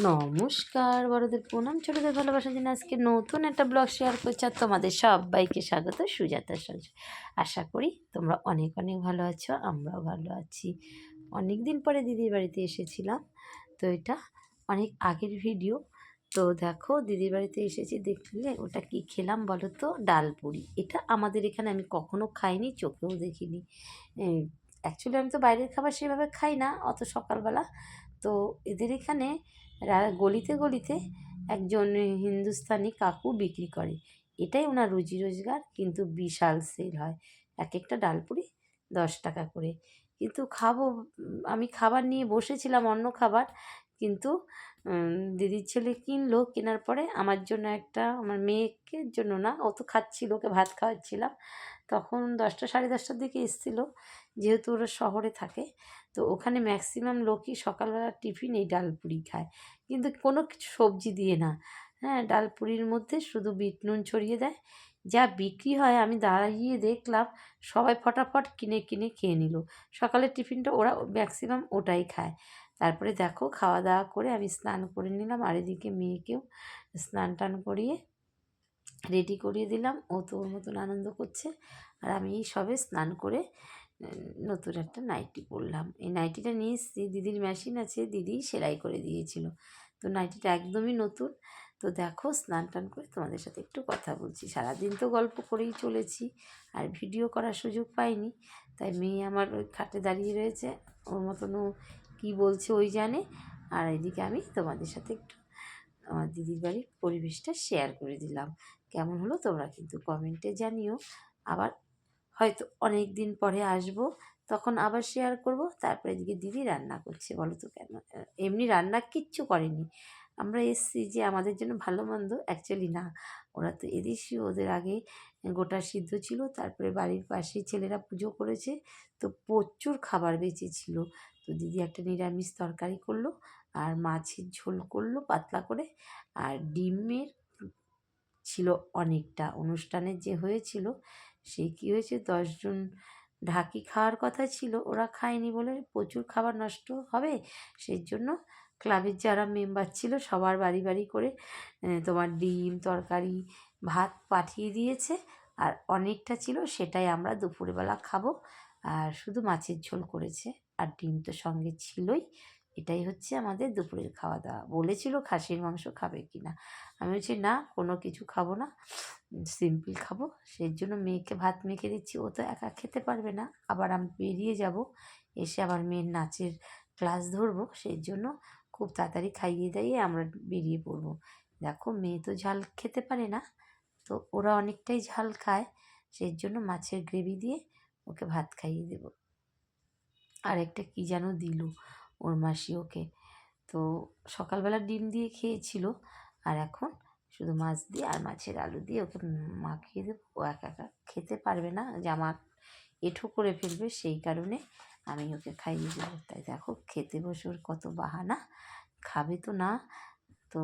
নমস্কার, বড়দের প্রণাম, ছোটদের ভালোবাসার জন্য আজকে নতুন একটা ব্লগ শেয়ার করছি। আর তোমাদের সবাইকে স্বাগত সুজাতার সঙ্গে। আশা করি তোমরা অনেক অনেক ভালো আছো, আমরাও ভালো আছি। অনেক দিন পরে দিদির বাড়িতে এসেছিলাম, তো এটা অনেক আগের ভিডিও। তো দেখো দিদির বাড়িতে এসেছি, দেখলে ওটা কি খেলাম বলো তো? ডালপুরি। এটা আমাদের এখানে আমি কখনো খাইনি, চোখেও দেখিনি। অ্যাকচুয়ালি আমি তো বাইরের খাবার সেভাবে খাই না অত সকালবেলা। তো এদের এখানে গলিতে গলিতে একজন হিন্দুস্তানি কাকু বিক্রি করে, এটাই ওনার রুজি রোজগার। কিন্তু বিশাল সেল হয়, এক একটা ডালপুরি 10 টাকা করে। কিন্তু খাবো, আমি খাবার নিয়ে বসেছিলাম অন্য খাবার, কিন্তু দিদির ছেলে কিনলো। কেনার পরে আমার জন্য একটা, আমার মেয়েকে জন্য না, ও তো খাচ্ছিল, ওকে ভাত খাওয়াচ্ছিলাম। তখন 10টা সাড়ে 10টার দিকে এসেছিলো, যেহেতু ওরা শহরে থাকে। তো ওখানে ম্যাক্সিমাম লোকই সকালবেলা টিফিন এই ডালপুরি খায়, কিন্তু কোনো কিছু সবজি দিয়ে না। হ্যাঁ, ডালপুরির মধ্যে শুধু বিট নুন ছড়িয়ে দেয়। যা বিক্রি হয় আমি দাঁড়িয়ে দেখলাম, সবাই ফটাফট কিনে কিনে খেয়ে নিল। সকালের টিফিনটা ওরা ম্যাক্সিমাম ওটাই খায়। তারপরে দেখো খাওয়া দাওয়া করে আমি স্নান করে নিলাম, আর এদিকে মেয়েকেও স্নান টান করিয়ে রেডি করিয়ে দিলাম। ও তো ওর মতন আনন্দ করছে, আর আমি সবে স্নান করে নতুন একটা নাইটি পরলাম। এই নাইটিটা নিয়ে এসেছি, দিদির মেশিন আছে, দিদি সেলাই করে দিয়েছিল। তো নাইটিটা একদমই নতুন। তো দেখো স্নান টান করে তোমাদের সাথে একটু কথা বলছি। সারাদিন তো গল্প করেই চলেছি, আর ভিডিও করার সুযোগ পাইনি। তাই মেয়ে আমার ওই খাটে দাঁড়িয়ে রয়েছে, ওর মতন ও কী বলছে ওই জানে। আর এদিকে আমি তোমাদের সাথে একটু আমার দিদির বাড়ির পরিবেশটা শেয়ার করে দিলাম। কেমন হলো তোমরা কিন্তু কমেন্টে জানিও। আবার হয়তো অনেক দিন পরে আসবো, তখন আবার শেয়ার করব। তারপরে এদিকে দিদি রান্না করছে, বলো তো কেন? এমনি রান্না কিচ্ছু করেনি, আমরা এসছি যে আমাদের জন্য ভালো মন্দ, অ্যাকচুয়ালি না। ওরা তো এদেশি, ওদের আগে গোটা সিদ্ধ ছিল। তারপরে বাড়ির পাশেই ছেলেরা পুজো করেছে, তো প্রচুর খাবার বেঁচেছিল। তো দিদি একটা নিরামিষ তরকারি করলো, আর মাছের ঝোল করলো পাতলা করে, আর ডিমের ছিল অনেকটা। অনুষ্ঠানের যে হয়েছিল, সে কী হয়েছে, 10জন ঢাকি খাওয়ার কথা ছিল, ওরা খায়নি বলে প্রচুর খাবার নষ্ট হবে। সেই জন্য ক্লাবের যারা মেম্বার ছিল সবার বাড়ি বাড়ি করে তোমার ডিম তরকারি ভাত পাঠিয়ে দিয়েছে। আর অনেকটা ছিল, সেটাই আমরা দুপুরবেলা খাবো। আর শুধু মাছের ঝোল করেছে, আর ডিম তো সঙ্গে ছিলই। এটাই হচ্ছে আমাদের দুপুরের খাওয়া দাওয়া। বলেছিল খাসির মাংস খাবে কি না, আমি বলছি না, কোনো কিছু খাবো না, সিম্পল খাবো। সেই জন্য মেয়েকে ভাত মেখে দিচ্ছি, ও তো একা খেতে পারবে না। আবার আমি বেরিয়ে যাব, এসে আবার মেয়ের নাচের ক্লাস ধরবো। সেই জন্য খুব তাড়াতাড়ি খাইয়ে দাইয়ে আমরা বেরিয়ে পড়বো। দেখো মেয়ে তো ঝাল খেতে পারে না, তো ওরা অনেকটাই ঝাল খায়। সেই জন্য মাছের গ্রেভি দিয়ে ওকে ভাত খাইয়ে দেবো। আর একটা কী যেন দিল ওর মাসি ওকে। তো সকালবেলা ডিম দিয়ে খেয়েছিল, আর এখন শুধু মাছ দিয়ে আর মাছের আলু দিয়ে ওকে মাখিয়ে দেবো। ও একা একা খেতে পারবে না, জামা এঁঠো করে ফেলবে, সেই কারণে আমি ওকে খাইয়ে দেবো। তাই দেখো খেতে বসে ওর কত বাহানা, খাবে তো না। তো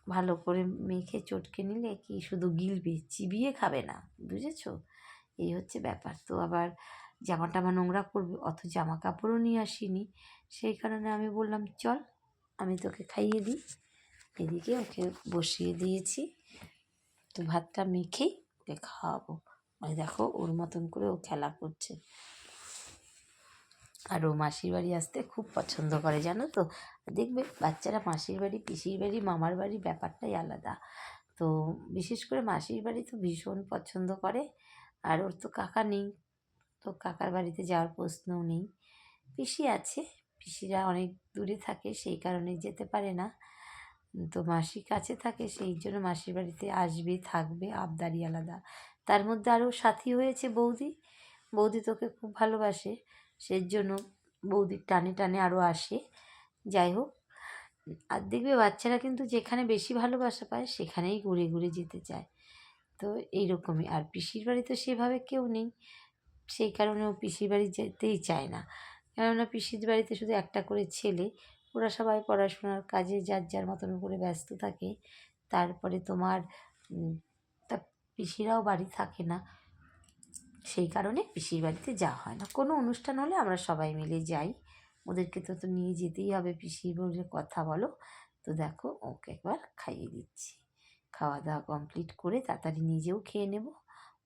ভালো করে মেখে চটকে নিলে কি শুধু গিলবে, চিবিয়ে খাবে না, বুঝেছো? এই হচ্ছে ব্যাপার। তো আবার জামা টামা নোংরা করবে, অত জামা কাপড়ও নিয়ে আসিনি। সেই কারণে আমি বললাম চল আমি তোকে খাইয়ে দিই। এদিকে ওকে বসিয়ে দিয়েছি, তো ভাতটা মেখেই ওকে খাওয়াবো। ওই দেখো ওর মতন করে ও খেলা করছে। আর ও মাসির বাড়ি আসতে খুব পছন্দ করে, জানো তো। দেখবে বাচ্চারা মাসির বাড়ি পিসির বাড়ি মামার বাড়ি ব্যাপারটাই আলাদা। তো বিশেষ করে মাসির বাড়ি তো ভীষণ পছন্দ করে। আর ওর তো কাকা নেই, তো কাকার বাড়িতে যাওয়ার প্রশ্নও নেই। পিসি আছে, পিসিরা অনেক দূরে থাকে, সেই কারণে যেতে পারে না। তো মাসি কাছে থাকে, সেই জন্য মাসির বাড়িতে আসবে থাকবে, আবদারি আলাদা। তার মধ্যে আরও সাথী হয়েছে বৌদি। বৌদি তোকে খুব ভালোবাসে, সেই জন্য বৌদির টানে টানে আরও আসে। যাই হোক, আর দেখবে বাচ্চারা কিন্তু যেখানে বেশি ভালোবাসা পায় সেখানেই ঘুরে ঘুরে যেতে চায়। তো এইরকমই। আর পিসির বাড়ি তো সেভাবে কেউ নেই, সেই কারণে ও পিসির বাড়ি যেতেই চায় না। কেননা পিসির বাড়িতে শুধু একটা করে ছেলে, ওরা সবাই পড়াশোনার কাজে যার যার মতন করে ব্যস্ত থাকে। তারপরে তোমার তা পিসিরাও বাড়ি থাকে না, সেই কারণে পিসির বাড়িতে যাওয়া হয় না। কোনো অনুষ্ঠান হলে আমরা সবাই মিলে যাই, ওদেরকে তো নিয়ে যেতেই হবে, পিসি বলে কথা বলো। তো তো দেখো ওকে একবার খাইয়ে দিচ্ছি। খাওয়া দাওয়া কমপ্লিট করে তাড়াতাড়ি নিজেও খেয়ে নেব।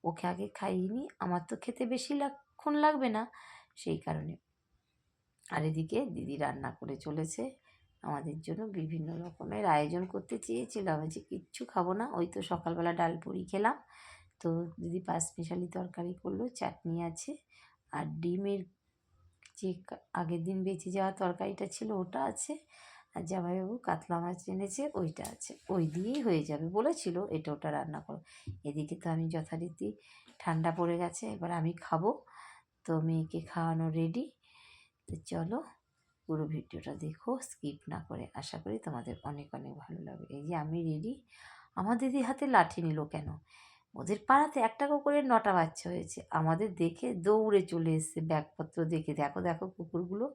ওকে আগে খাইয়ে নিই, আমার তো খেতে বেশিক্ষণ লাগবে না সেই কারণে। আর এদিকে দিদি রান্না করে চলেছে আমাদের জন্য বিভিন্ন রকমের আয়োজন করতে চেয়েছিলাম, যে কিচ্ছু খাবো না, ওই তো সকালবেলা ডাল পুরি খেলাম। তো দিদি পাঁচমিশালি তরকারি করলো, চাটনি আছে, আর ডিমের যে আগের দিন বেঁচে যাওয়া তরকারিটা ছিল ওটা আছে, আর জামাইবাবু কাতলা মাছ এনেছে ওইটা আছে, ওই দিয়েই হয়ে যাবে বলেছিল, এটা ওটা রান্না করো। এদিকে তো আমি যথারীতি ঠান্ডা পড়ে গেছে, এবার আমি খাবো, তো মেয়েকে খাওয়ানো রেডি। তো চলো পুরো ভিডিওটা দেখো স্কিপ না করে, আশা করি তোমাদের অনেক অনেক ভালো লাগবে। এই যে আমি রেডি। আমার দিদি হাতে লাঠি নিল কেন? ওদের পাড়াতে একটা করে 9টা বাচ্চা হয়েছে, আমাদের দেখে দৌড়ে চলে এসছে ব্যাগপত্র দেখে, দেখো দেখো কুকুরগুলো।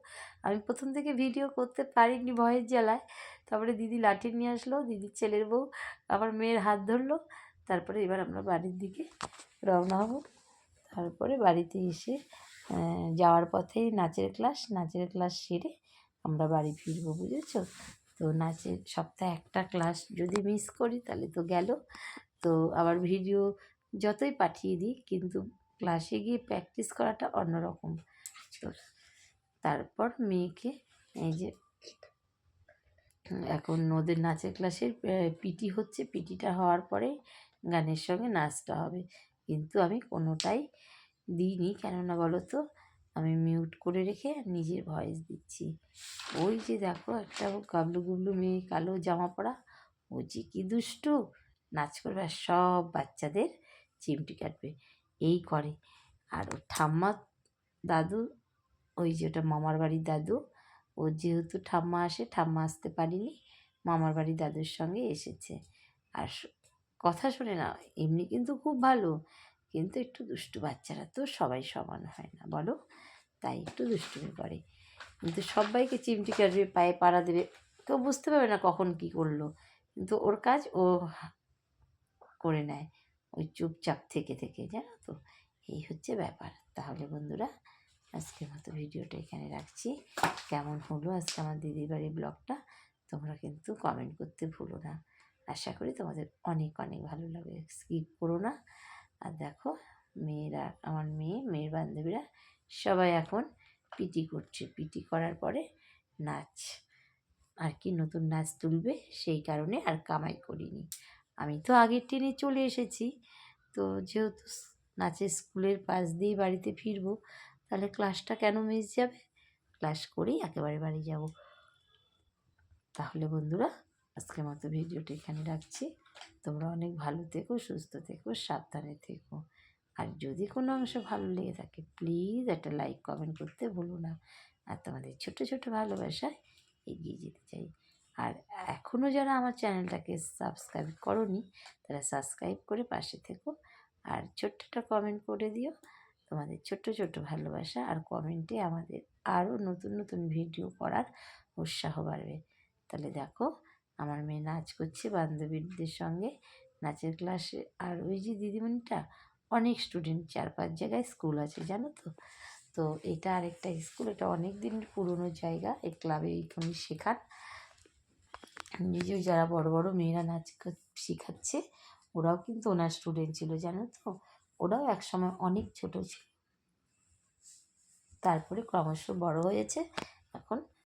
আমি প্রথম থেকে ভিডিও করতে পারিনি ভয়ের জ্বালায়, তারপরে দিদি লাঠি নিয়ে আসলো, দিদির ছেলের বউ আবার মেয়ের হাত ধরলো। তারপরে এবার আমরা বাড়ির দিকে রওনা হব। তারপরে বাড়িতে এসে যাওয়ার পথে নাচের ক্লাস সেরে আমরা বাড়ি ফিরবো, বুঝেছো? তো নাচের সপ্তাহে একটা ক্লাস যদি মিস করি তাহলে তো গেল। তো আবার ভিডিও যতই পাঠিয়ে দিই কিন্তু ক্লাসে গিয়ে প্র্যাকটিস করাটা অন্যরকম। তো তারপর মেয়েকে এই যে এখন ওদের নাচের ক্লাসের পিটি হচ্ছে, পিটিটা হওয়ার পরে গানের সঙ্গে নাচটা হবে, কিন্তু আমি কোনোটাই দিইনি, কেননা বলো তো আমি মিউট করে রেখে নিজের ভয়েস দিচ্ছি। ওই যে দেখো একটা গাবলু গুবলু মেয়ে কালো জামা পরা, ও যে কি দুষ্টু, নাচ করবে আর সব বাচ্চাদের চিমটি কাটবে এই করে। আর ওর ঠাম্মা দাদু, ওই যে ওটা মামার বাড়ির দাদু, ও যেহেতু ঠাম্মা আসতে পারিনি, মামার বাড়ির দাদুর সঙ্গে এসেছে। আর কথা শোনে না, এমনি কিন্তু খুব ভালো, কিন্তু একটু দুষ্টু, বাচ্চারা তো সবাই সমান হয় না বলো, তাই একটু দুষ্টুমি করে। কিন্তু সবাইকে চিমটি কাটবে, পায়ে পাড়া দেবে, কেউ বুঝতে পারবে না কখন কী করলো, কিন্তু ওর কাজ ও করে নেয় ওই চুপচাপ থেকে থেকে, জানো তো, এই হচ্ছে ব্যাপার। তাহলে বন্ধুরা আজকের মতো ভিডিওটা এখানে রাখছি। কেমন হলো আজকে আমার দিদির বাড়ির ব্লগটা তোমরা কিন্তু কমেন্ট করতে ভুলো না, আশা করি তোমাদের অনেক অনেক ভালো লাগে, স্কিপ করো না। আর দেখো মেয়েরা, আমার মেয়ের বান্ধবীরা সবাই এখন পিটি করছে, পিটি করার পরে নাচ আর কি নতুন নাচ তুলবে, সেই কারণে আর কামাই করিনি। আমি তো আগের ট্রেনে চলে এসেছি, তো যেহেতু নাচের স্কুলের পাশ দিয়েই বাড়িতে ফিরবো, তাহলে ক্লাসটা কেন মিস যাবে, ক্লাস করেই একেবারে বাড়ি যাব। তাহলে বন্ধুরা আজকের মতো ভিডিওটা এখানে রাখছি। তোমরা অনেক ভালো থেকো, সুস্থ থেকো, সাবধানে থেকো। আর যদি কোনো অংশ ভালো লেগে থাকে প্লিজ একটা লাইক কমেন্ট করতে ভুলো না। আর তোমাদের ছোটো ছোটো ভালোবাসায় এগিয়ে যেতে চাই। আর এখনও যারা আমার চ্যানেলটাকে সাবস্ক্রাইব করোনি তারা সাবস্ক্রাইব করে পাশে থেকো, আর ছোট্ট একটা কমেন্ট করে দিও। তোমাদের ছোট্ট ছোট্ট ভালোবাসা আর কমেন্টে আমাদের আরও নতুন নতুন ভিডিও করার উৎসাহ বাড়বে। তাহলে দেখো আমার মেয়ে নাচ করছে বান্ধবীদের সঙ্গে নাচের ক্লাসে, আর ওই যে দিদিমণিটা অনেক স্টুডেন্ট, 4-5 জায়গায় স্কুল আছে জানো তো। তো এটা আরেকটা স্কুল, এটা অনেক দিন পুরনো জায়গা, এই ক্লাবে এইখানে শেখান, নিজেও যারা বড় বড় মেয়েরা নাচ শেখাচ্ছে ওরাও কিন্তু ওনার স্টুডেন্ট ছিল জানো তো। ওরাও একসময় অনেক ছোট ছিল, তারপরে ক্রমশ বড় হয়েছে, এখন